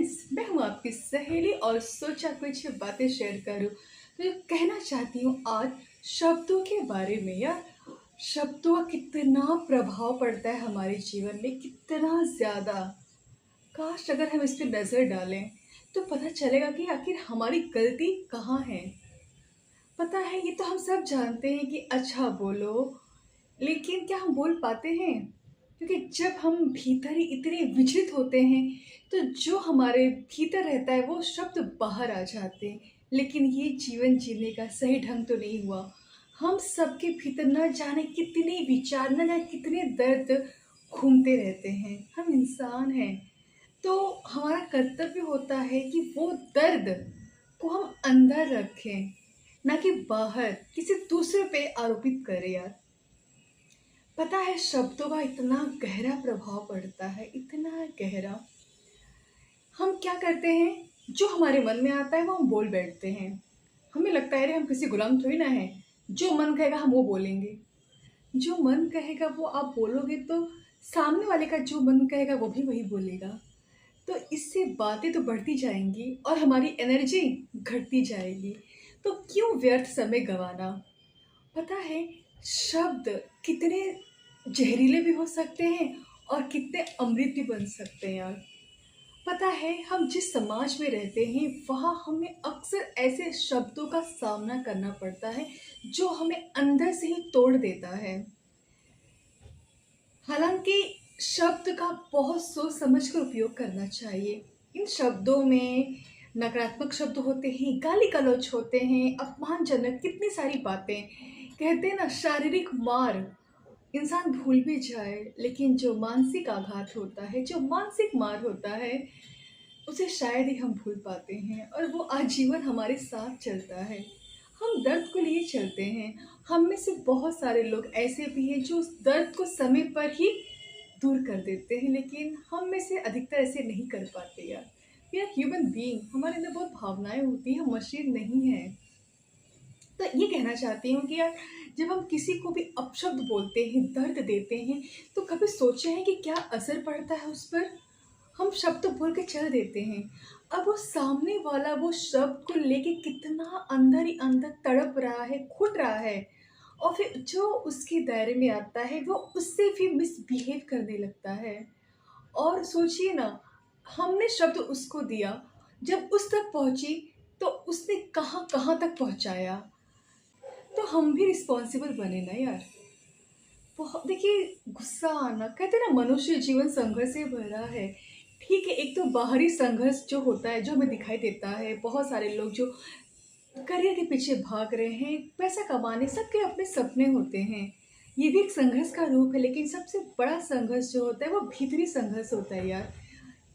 Friends, मैं हूँ आपकी सहेली और सोचा कुछ बातें शेयर करूँ। तो जो कहना चाहती हूँ आज शब्दों के बारे में यार, शब्दों का कितना प्रभाव पड़ता है हमारे जीवन में, कितना ज़्यादा। काश अगर हम इस पे नज़र डालें तो पता चलेगा कि आखिर हमारी गलती कहाँ है। पता है, ये तो हम सब जानते हैं कि अच्छा बोलो, लेकिन क्या हम बोल पाते हैं? क्योंकि जब हम भीतर ही इतने विचलित होते हैं, तो जो हमारे भीतर रहता है वो शब्द बाहर आ जाते हैं। लेकिन ये जीवन जीने का सही ढंग तो नहीं हुआ। हम सबके भीतर न जाने कितने विचार, न जाने कितने दर्द घूमते रहते हैं। हम इंसान हैं, तो हमारा कर्तव्य होता है कि वो दर्द को हम अंदर रखें, ना कि बाहर किसी दूसरे पे आरोपित करें यार। पता है, शब्दों का इतना गहरा प्रभाव पड़ता है, इतना गहरा। हम क्या करते हैं, जो हमारे मन में आता है वो हम बोल बैठते हैं। हमें लगता है अरे हम किसी गुलाम थोड़ी ना है, जो मन कहेगा हम वो बोलेंगे। जो मन कहेगा वो आप बोलोगे तो सामने वाले का जो मन कहेगा वो भी वही बोलेगा। तो इससे बातें तो बढ़ती जाएँगी और हमारी एनर्जी घटती जाएगी। तो क्यों व्यर्थ समय गँवाना? पता है, शब्द कितने ज़हरीले भी हो सकते हैं और कितने अमृत भी बन सकते हैं यार। पता है, हम जिस समाज में रहते हैं वहाँ हमें अक्सर ऐसे शब्दों का सामना करना पड़ता है जो हमें अंदर से ही तोड़ देता है। हालाँकि शब्द का बहुत सोच समझ कर उपयोग करना चाहिए। इन शब्दों में नकारात्मक शब्द होते हैं, गाली-गलौच होते हैं, अपमानजनक कितनी सारी बातें। कहते हैं ना, शारीरिक मार इंसान भूल भी जाए, लेकिन जो मानसिक आघात होता है, जो मानसिक मार होता है, उसे शायद ही हम भूल पाते हैं और वो आजीवन हमारे साथ चलता है। हम दर्द को लिए चलते हैं। हम में से बहुत सारे लोग ऐसे भी हैं जो उस दर्द को समय पर ही दूर कर देते हैं, लेकिन हम में से अधिकतर ऐसे नहीं कर पाते यार। वी आर ह्यूमन बीइंग, हमारे अंदर बहुत भावनाएँ होती हैं, हम मशीन नहीं हैं। तो ये कहना चाहती हूँ कि यार, जब हम किसी को भी अपशब्द बोलते हैं, दर्द देते हैं, तो कभी सोचे हैं कि क्या असर पड़ता है उस पर? हम शब्द तो बोल के चल देते हैं। अब वो सामने वाला वो शब्द को लेके कितना अंदर ही अंदर तड़प रहा है, घुट रहा है, और फिर जो उसके दायरे में आता है, वो उससे भी मिसबिहेव करने लगता है। और सोचिए ना, हमने शब्द उसको दिया, जब उस तक पहुँची, तो उसने कहाँ-कहाँ तक पहुँचाया। तो हम भी रिस्पॉन्सिबल बने ना यार। बहुत देखिए, गुस्सा आना, कहते हैं ना, मनुष्य जीवन संघर्ष से भरा है। ठीक है, एक तो बाहरी संघर्ष जो होता है, जो हमें दिखाई देता है, बहुत सारे लोग जो करियर के पीछे भाग रहे हैं, पैसा कमाने, सबके अपने सपने होते हैं। ये भी एक संघर्ष का रूप है, लेकिन सबसे बड़ा संघर्ष जो होता है वो भीतरी संघर्ष होता है यार।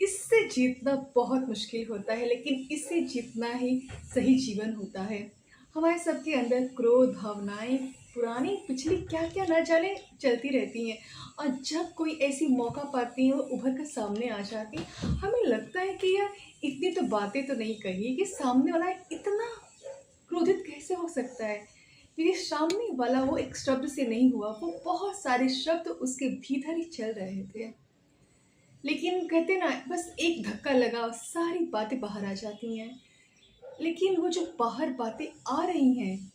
इससे जीतना बहुत मुश्किल होता है, लेकिन इससे जीतना ही सही जीवन होता है। हमारे सबके अंदर क्रोध, भावनाएँ, पुरानी पिछली क्या-क्या ना जाने चलती रहती हैं, और जब कोई ऐसी मौका पाती हैं, वो उभर कर सामने आ जाती हैं, हमें लगता है कि यार इतनी तो बातें तो नहीं कही कि सामने वाला इतना क्रोधित कैसे हो सकता है? क्योंकि सामने वाला वो एक शब्द से नहीं हुआ, वो बहुत सारे शब्द उसके भीतर ही चल रहे थे। लेकिन कहते हैं ना, बस एक धक्का लगा और सारी बातें बाहर आ जाती हैं। लेकिन वो जो बाहर बातें आ रही हैं,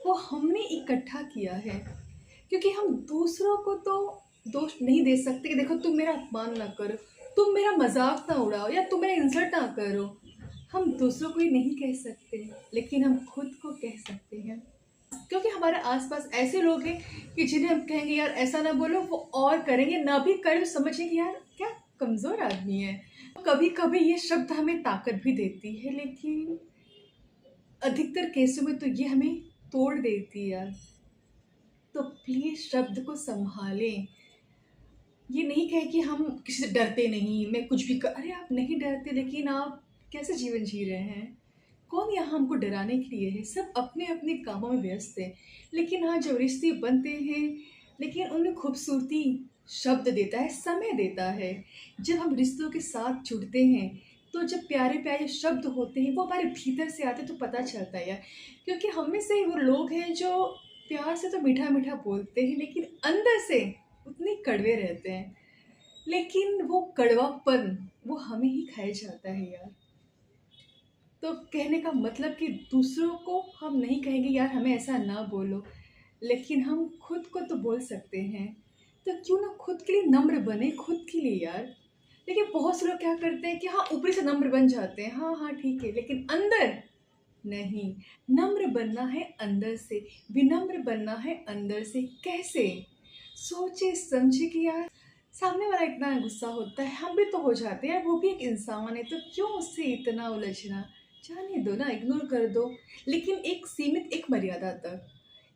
वो हमने इकट्ठा किया है। क्योंकि हम दूसरों को तो दोष नहीं दे सकते कि देखो तुम मेरा अपमान ना करो, तुम मेरा मज़ाक ना उड़ाओ, या तुम मेरा इंसल्ट ना करो। हम दूसरों को ही नहीं कह सकते, लेकिन हम खुद को कह सकते हैं। क्योंकि हमारे आस-पास ऐसे लोग हैं कि जिन्हें हम कहेंगे यार ऐसा ना बोलो, वो और करेंगे, ना भी करें तो समझेंगे यार क्या कमज़ोर आदमी है। कभी-कभी ये शब्द हमें ताकत भी देती है, लेकिन अधिकतर केसों में तो ये हमें तोड़ देती है यार। तो प्लीज़ शब्द को सँभालें। ये नहीं कहें कि हम किसी से डरते नहीं, मैं कुछ भी अरे आप नहीं डरते, लेकिन आप कैसे जीवन जी रहे हैं? कौन यहाँ हमको डराने के लिए है? सब अपने-अपने कामों में व्यस्त हैं। लेकिन हाँ, जब रिश्ते बनते हैं, लेकिन उनमें खूबसूरती शब्द देता है, समय देता है। जब हम रिश्तों के साथ जुड़ते हैं, तो जब प्यारे-प्यारे शब्द होते हैं, वो हमारे भीतर से आते हैं, तो पता चलता है यार। क्योंकि हम में से ही वो लोग हैं जो प्यार से तो मीठा-मीठा बोलते हैं, लेकिन अंदर से उतने कड़वे रहते हैं। लेकिन वो कड़वापन वो हमें ही खाया जाता है यार। तो कहने का मतलब कि दूसरों को हम नहीं कहेंगे यार हमें ऐसा ना बोलो, लेकिन हम खुद को तो बोल सकते हैं। तो क्यों ना खुद के लिए नम्र बने, खुद के लिए यार। लेकिन बहुत से लोग क्या करते हैं कि हाँ ऊपरी से नम्र बन जाते हैं, हाँ हाँ ठीक है, लेकिन अंदर नहीं। नम्र बनना है अंदर से, विनम्र बनना है अंदर से। कैसे? सोचे समझे कि यार सामने वाला इतना गुस्सा होता है, हम भी तो हो जाते हैं, वो भी एक इंसान है, तो क्यों उससे इतना उलझना। जाने दो ना, इग्नोर कर दो, लेकिन एक सीमित एक मर्यादा तक।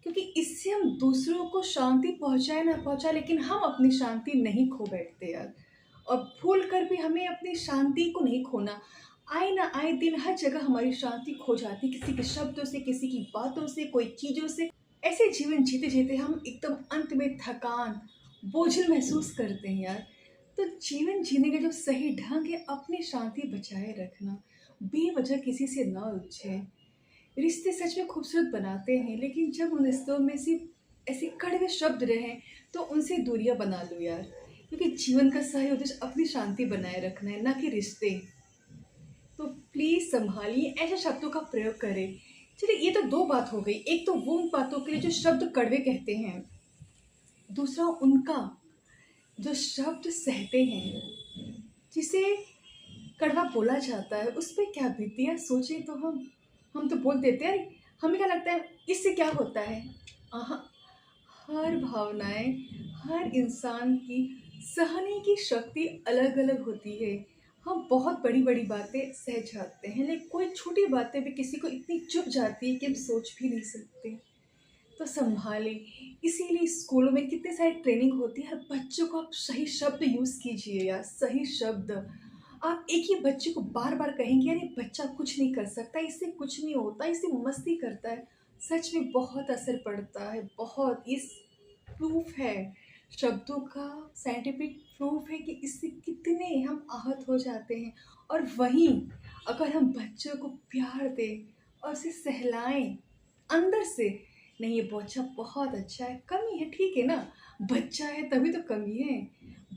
क्योंकि इससे हम दूसरों को शांति पहुंचाए ना पहुंचाए, लेकिन हम अपनी शांति नहीं खो बैठते यार। और भूल कर भी हमें अपनी शांति को नहीं खोना। आए ना आए दिन हर जगह हमारी शांति खो जाती, किसी के शब्दों से, किसी की बातों से, कोई चीज़ों से। ऐसे जीवन जीते जीते हम एकदम अंत में थकान, बोझिल महसूस करते हैं यार। तो जीवन जीने का जो सही ढंग है, अपनी शांति बचाए रखना, बेवजह किसी से ना उलझे। रिश्ते सच में खूबसूरत बनाते हैं, लेकिन जब उन रिश्तों में सिर्फ ऐसे कड़वे शब्द रहें, तो उनसे दूरियां बना लो यार। क्योंकि जीवन का सही उद्देश्य अपनी शांति बनाए रखना है, ना कि रिश्ते। तो प्लीज़ संभालिए, ऐसे शब्दों का प्रयोग करें। चलिए ये तो दो बात हो गई, एक तो वो उन बातों के लिए जो शब्द कड़वे कहते हैं, दूसरा उनका जो शब्द सहते हैं, जिसे कड़वा बोला जाता है, उस पे क्या बीती है सोचें तो। हम तो बोल देते हैं, हमें क्या लगता है इससे क्या होता है। आहा, हर भावनाएं, हर इंसान की सहने की शक्ति अलग अलग होती है। हम बहुत बड़ी बड़ी बातें सह जाते हैं, लेकिन कोई छोटी बातें भी किसी को इतनी चुभ जाती है कि हम सोच भी नहीं सकते। तो संभालें। इसीलिए स्कूलों में कितने सारी ट्रेनिंग होती है, हर बच्चों को आप सही शब्द यूज़ कीजिए यार, सही शब्द। आप एक ही बच्चे को बार बार कहेंगे यार ये बच्चा कुछ नहीं कर सकता, इससे कुछ नहीं होता, इससे मस्ती करता है, सच में बहुत असर पड़ता है, बहुत। इस प्रूफ है, शब्दों का साइंटिफिक प्रूफ है कि इससे कितने हम आहत हो जाते हैं। और वहीं अगर हम बच्चों को प्यार दें और उसे सहलाएं अंदर से, नहीं ये बच्चा बहुत अच्छा है, कमी है ठीक है ना, बच्चा है तभी तो कमी है।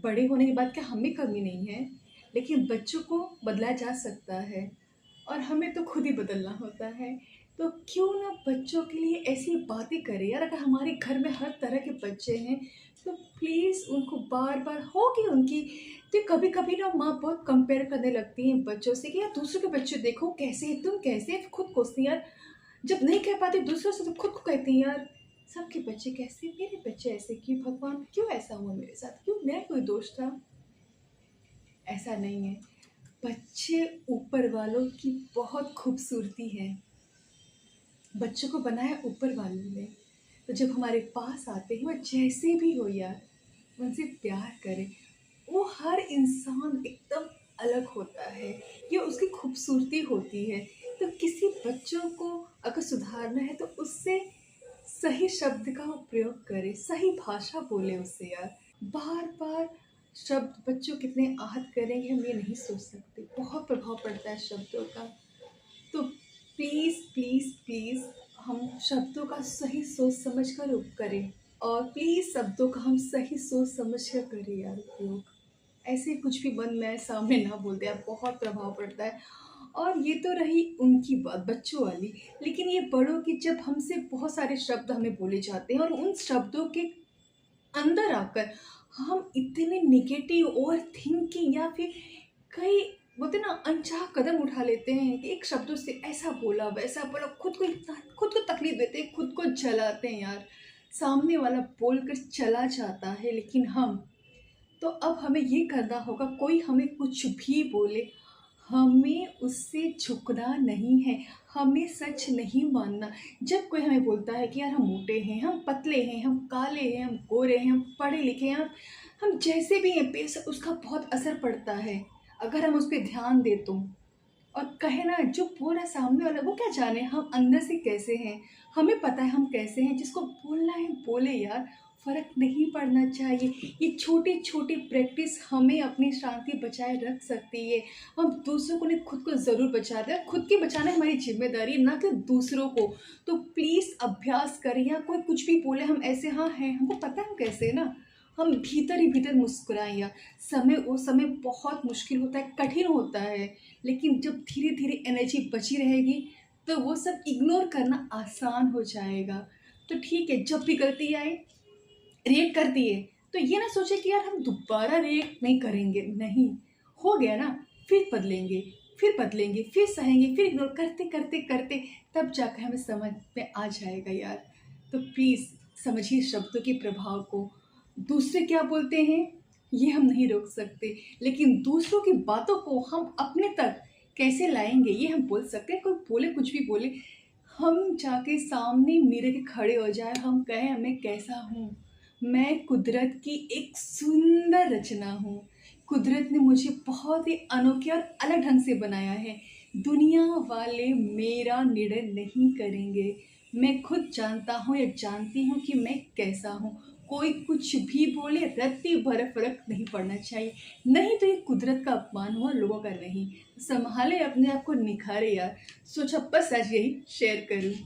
बड़े होने के बाद क्या हमें कमी नहीं है? लेकिन बच्चों को बदला जा सकता है, और हमें तो खुद ही बदलना होता है। तो क्यों ना बच्चों के लिए ऐसी बातें करें यार। अगर हमारे घर में हर तरह के बच्चे हैं, तो प्लीज़ उनको बार बार होगी उनकी। तो कभी कभी ना माँ बहुत कंपेयर करने लगती हैं बच्चों से कि यार दूसरों के बच्चे देखो कैसे हैं, तुम कैसे हैं, खुद कोसती यार। जब नहीं कह पाते दूसरों से तो खुद को कहती हैं यार सबके बच्चे कैसे, मेरे बच्चे ऐसे क्यों, भगवान क्यों ऐसा हुआ मेरे साथ, क्यों मेरा कोई दोष था। ऐसा नहीं है, बच्चे ऊपर वालों की बहुत खूबसूरती है, बच्चों को बनाया ऊपर वालों ने। तो जब हमारे पास आते हैं, वो जैसे भी हो यार, उनसे प्यार करें। वो हर इंसान एकदम अलग होता है, ये उसकी खूबसूरती होती है। तो किसी बच्चों को अगर सुधारना है, तो उससे सही शब्द का प्रयोग करें, सही भाषा बोले उससे यार। बार बार शब्द बच्चों कितने आहत करेंगे हम ये नहीं सोच सकते, बहुत प्रभाव पड़ता है शब्दों का। तो प्लीज़ प्लीज़ प्लीज़ हम शब्दों का सही सोच समझ कर उपयोग करें, और प्लीज़ शब्दों का हम सही सोच समझ कर करें यार उपयोग। ऐसे कुछ भी मन में सामने ना बोल दे यार, बहुत प्रभाव पड़ता है। और ये तो रही उनकी बात बच्चों वाली, लेकिन ये बड़ों की, जब हमसे बहुत सारे शब्द हमें बोले जाते हैं और उन शब्दों के अंदर आकर हम इतने नेगेटिव ओवर थिंकिंग या फिर कई बोलते ना अनचाह कदम उठा लेते हैं कि एक शब्दों से ऐसा बोला वैसा बोला, खुद को इतना खुद को तकलीफ देते हैं, खुद को जलाते हैं यार। सामने वाला बोलकर चला जाता है, लेकिन हम, तो अब हमें ये करना होगा, कोई हमें कुछ भी बोले, हमें उससे झुकना नहीं है, हमें सच नहीं मानना। जब कोई हमें बोलता है कि यार हम मोटे हैं, हम पतले हैं, हम काले हैं, हम गोरे हैं, हम पढ़े लिखे हैं, हम जैसे भी हैं, बेशक उसका बहुत असर पड़ता है अगर हम उस पर ध्यान दें तो। और कहे ना जो बोल रहा है सामने वाला, वो क्या जाने हम अंदर से कैसे हैं, हमें पता है हम कैसे हैं। जिसको बोलना है बोले यार, फर्क नहीं पड़ना चाहिए। ये छोटी छोटी प्रैक्टिस हमें अपनी शांति बचाए रख सकती है। हम दूसरों को नहीं, खुद को ज़रूर बचाते हैं, खुद की बचाना हमारी जिम्मेदारी है, ना कि दूसरों को। तो प्लीज़ अभ्यास करें, या कोई कुछ भी बोले हम ऐसे हाँ हैं, हमको पता है हम कैसे हैं ना, हम भीतर ही भीतर मुस्कुराएँ यार। वो समय बहुत मुश्किल होता है, कठिन होता है, लेकिन जब धीरे-धीरे एनर्जी बची रहेगी, तो वो सब इग्नोर करना आसान हो जाएगा। तो ठीक है, जब भी गलती आए, रिएक्ट कर दिए, तो ये ना सोचे कि यार हम दोबारा रिएक्ट नहीं करेंगे, नहीं, हो गया ना, फिर बदलेंगे, फिर सहेंगे, फिर इग्नोर करते तब जाकर हमें समझ में आ जाएगा यार। तो प्लीज़ समझिए शब्दों के प्रभाव को। दूसरे क्या बोलते हैं, ये हम नहीं रोक सकते, लेकिन दूसरों की बातों को हम अपने तक कैसे लाएँगे, ये हम बोल सकते हैं। कोई बोले, कुछ भी बोले, हम जाके सामने मिरर के खड़े हो जाएँ, हम कहें मैं कैसा हूँ? मैं कुदरत की एक सुंदर रचना हूँ। कुदरत ने मुझे बहुत ही अनोखे और अलग ढंग से बनाया है। दुनिया वाले मेरा निर्णय नहीं करेंगे। मैं खुद जानता हूँ या जानती हूँ कि मैं कैसा हूँ। कोई कुछ भी बोले, रत्ती भर फ़र्क नहीं पड़ना चाहिए। नहीं तो ये कुदरत का अपमान हुआ, लोगों का नहीं। सँभालें अपने आप को, निखारें यार। सोचा बस आज यही शेयर करूँ।